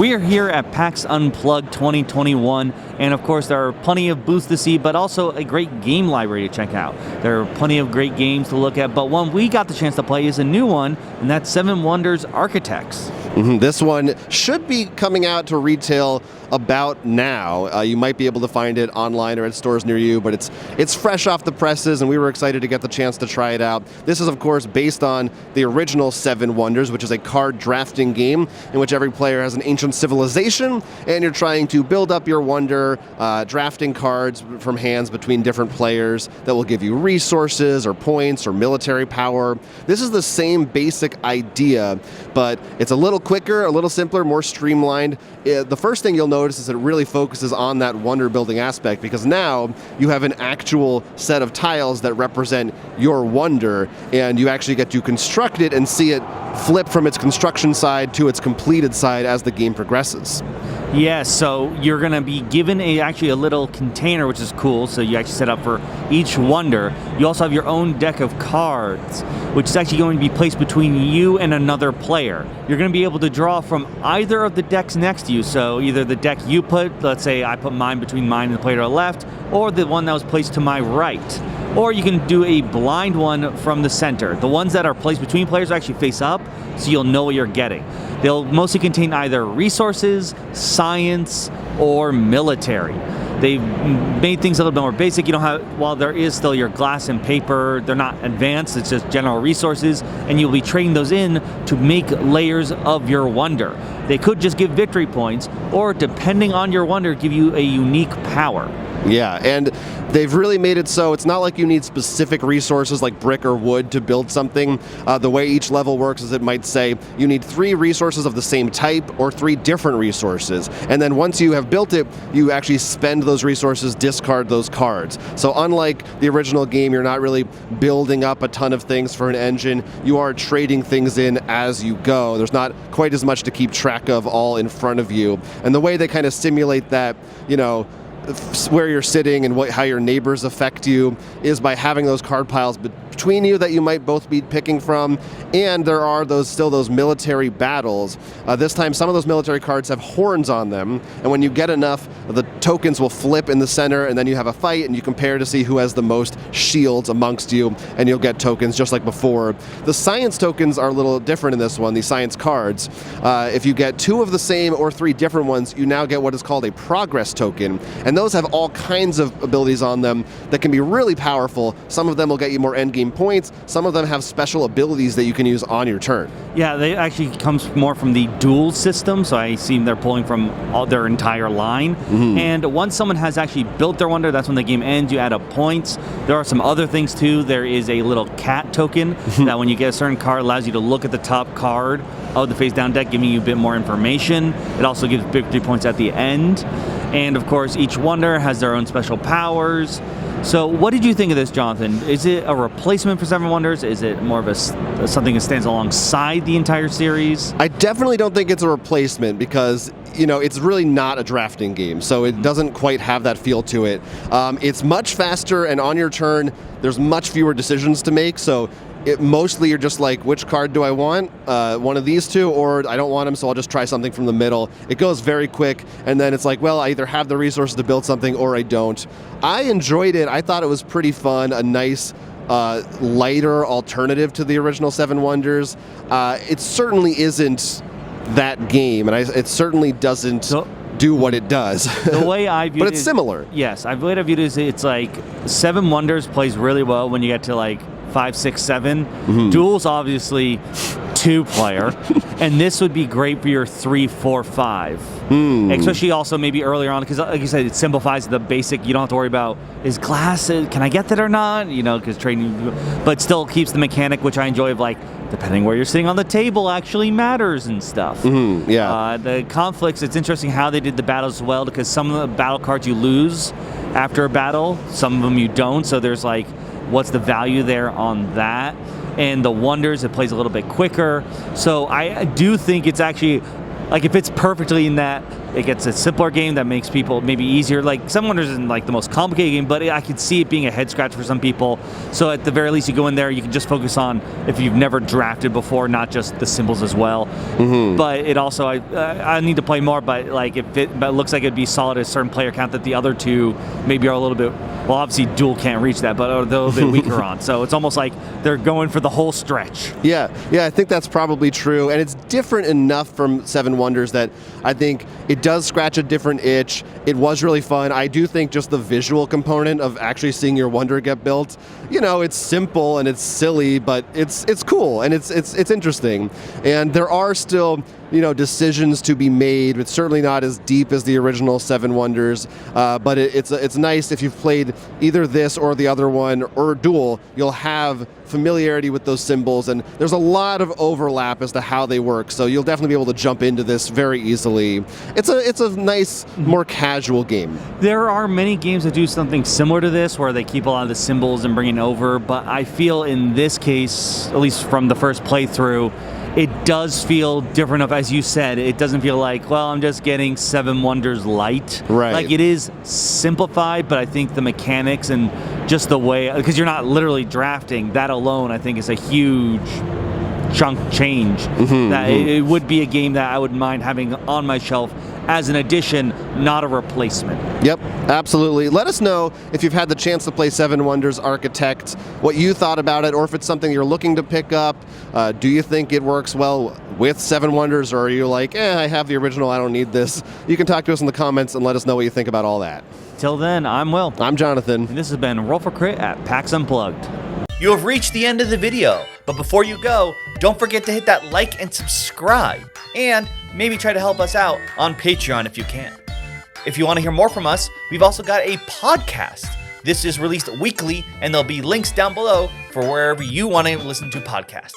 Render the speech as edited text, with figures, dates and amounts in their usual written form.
We are here at PAX Unplugged 2021, and of course there are plenty of booths to see, but also a great game library to check out. There are plenty of great games to look at, but one we got the chance to play is a new one, and that's Seven Wonders Architects. This one should be coming out to retail about now. You might be able to find it online or at stores near you, but it's fresh off the presses, and we were excited to get the chance to try it out. This is, of course, based on the original Seven Wonders, which is a card drafting game in which every player has an ancient civilization, and you're trying to build up your wonder, drafting cards from hands between different players that will give you resources or points or military power. This is the same basic idea, but it's a little quicker, a little simpler, more streamlined. The first thing you'll notice is it really focuses on that wonder building aspect, because now you have an actual set of tiles that represent your wonder, and you actually get to construct it and see it flip from its construction side to its completed side as the game progresses. Yeah, so you're going to be given actually a little container, which is cool, so you actually set up for each wonder. You also have your own deck of cards, which is actually going to be placed between you and another player. You're going to be able to draw from either of the decks next to you, so either the deck you put, let's say I put mine between mine and the player to the left, or the one that was placed to my right. Or you can do a blind one from the center. The ones that are placed between players actually face up, so you'll know what you're getting. They'll mostly contain either resources, science, or military. They've made things a little bit more basic. You don't have, while there is still your glass and paper, they're not advanced, it's just general resources, and you'll be trading those in to make layers of your wonder. They could just give victory points, or depending on your wonder, give you a unique power. Yeah, and they've really made it so it's not like you need specific resources like brick or wood to build something. The way each level works is it might say you need 3 resources of the same type or 3 different resources. And then once you have built it, you actually spend those resources, discard those cards. So unlike the original game, you're not really building up a ton of things for an engine. You are trading things in as you go. There's not quite as much to keep track of all in front of you. And the way they kind of simulate that, you know, where you're sitting and how your neighbors affect you is by having those card piles between you that you might both be picking from, and there are still those military battles. This time some of those military cards have horns on them, and when you get enough, the tokens will flip in the center, and then you have a fight and you compare to see who has the most shields amongst you, and you'll get tokens just like before. The science tokens are a little different in this one, the science cards. If you get 2 of the same or 3 different ones, you now get what is called a progress token, and those have all kinds of abilities on them that can be really powerful. Some of them will get you more endgame points. Some of them have special abilities that you can use on your turn. Yeah, they actually comes more from the duel system, so I see they're pulling from their entire line. And once someone has actually built their wonder, that's when the game ends. You add up points. There are some other things too. There is a little cat token that when you get a certain card allows you to look at the top card of the face down deck, giving you a bit more information. It also gives victory points at the end. And of course, each wonder has their own special powers. So what did you think of this, Jonathan? Is it a replacement for Seven Wonders? Is it more of something that stands alongside the entire series? I definitely don't think it's a replacement because, you know, it's really not a drafting game, so it doesn't quite have that feel to it. It's much faster, and on your turn, there's much fewer decisions to make, so mostly you're just like, which card do I want? One of these 2, or I don't want them, so I'll just try something from the middle. It goes very quick, and then it's like, well, I either have the resources to build something or I don't. I enjoyed it. I thought it was pretty fun, a nice, lighter alternative to the original Seven Wonders. It certainly isn't that game, and it certainly doesn't do what it does. The way I view it, but it's similar. Yes, the way I view it is it's like Seven Wonders plays really well when you get to like 5, 6, 7. Duel's obviously 2-player, and this would be great for your 3, 4, 5. Especially also maybe earlier on, because like you said, it simplifies the basic. You don't have to worry about is glass, can I get that or not? You know, because trading, but still keeps the mechanic, which I enjoy, of like depending where you're sitting on the table actually matters and stuff. Yeah. The conflicts. It's interesting how they did the battles as well, because some of the battle cards you lose after a battle, some of them you don't. So there's like, what's the value there on that? And the wonders, it plays a little bit quicker. So I do think it's actually, like, it fits perfectly in that it gets a simpler game that makes people maybe easier. Like Seven Wonders isn't like the most complicated game, but I could see it being a head scratch for some people. So at the very least, you go in there, you can just focus on if you've never drafted before, not just the symbols as well. But it also, I need to play more, but like but it looks like it'd be solid at a certain player count that the other two maybe are a little bit, well, obviously Duel can't reach that, but they're a little bit weaker on. So it's almost like they're going for the whole stretch. Yeah, I think that's probably true, and it's different enough from Seven Wonders that I think it does scratch a different itch. It was really fun. I do think just the visual component of actually seeing your wonder get built, it's simple and it's silly, but it's cool and it's interesting. And there are still decisions to be made. It's certainly not as deep as the original Seven Wonders, but it's nice if you've played either this or the other one or Duel, you'll have familiarity with those symbols, and there's a lot of overlap as to how they work, so you'll definitely be able to jump into this very easily. It's a nice, more casual game. There are many games that do something similar to this, where they keep a lot of the symbols and bring it over, but I feel in this case, at least from the first playthrough, it does feel different enough, as you said. It doesn't feel like, well, I'm just getting Seven Wonders light. Right. Like, it is simplified, but I think the mechanics and just the way, because you're not literally drafting, that alone, I think, is a huge chunk change. It would be a game that I wouldn't mind having on my shelf as an addition, not a replacement. Yep, absolutely. Let us know if you've had the chance to play Seven Wonders Architect, what you thought about it, or if it's something you're looking to pick up. Do you think it works well with Seven Wonders, or are you like, I have the original, I don't need this? You can talk to us in the comments and let us know what you think about all that. Till then, I'm Will. I'm Jonathan. And this has been Roll for Crit at PAX Unplugged. You have reached the end of the video, but before you go, don't forget to hit that like and subscribe, and maybe try to help us out on Patreon if you can. If you want to hear more from us, we've also got a podcast. This is released weekly, and there'll be links down below for wherever you want to listen to podcasts.